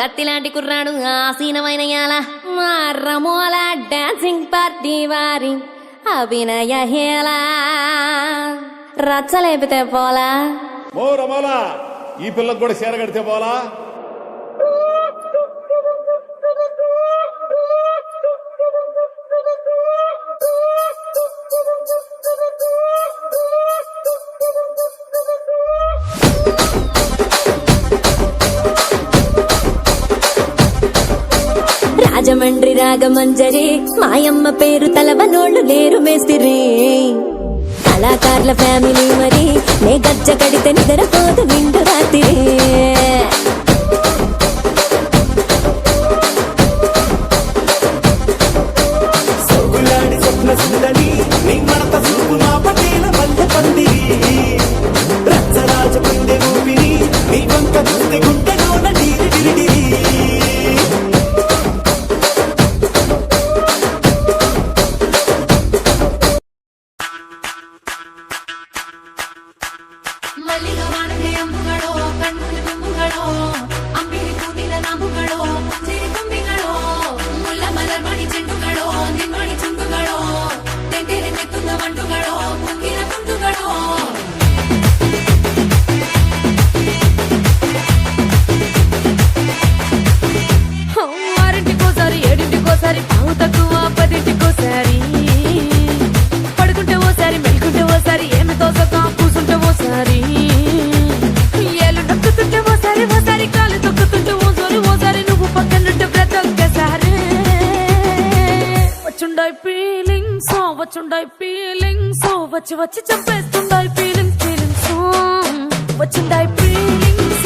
కత్తి లాంటి కుర్రాడు ఆసీనమైన యాల మా రమోల డాన్సింగ్ పార్టీ వారి అభినయ హేలా రచ్చలేపితే పోలా ఓ రమోలా ఈ పిల్లకు కూడా చీర కడితే పోలా. రాజమండ్రి రాగమంజరి మాయమ్మ పేరు తలవనోళ్ళు లేరు మేస్తిరి కళాకారుల ఫ్యామిలీ మరి నే గజ్జ కడితే నిద్రపోదు నిండు రాత్రి పడుకుంటే ఓసారి మెలుకుంటే ఓసారి ఏమి తోసక కూసుంటే ఓసారి ఏళ్ళు నొక్కుతుంటే ఓసారి కాలు తొక్కుతుంటే ఓసారి నువ్వు పక్కనుంటే బ్రతొక్కసారి వచ్చుండాయి ఫీలింగ్స్ వచ్చి చంపేస్తుండాయి ఫీలింగ్స్ వచ్చిండాయి ఫీలింగ్స్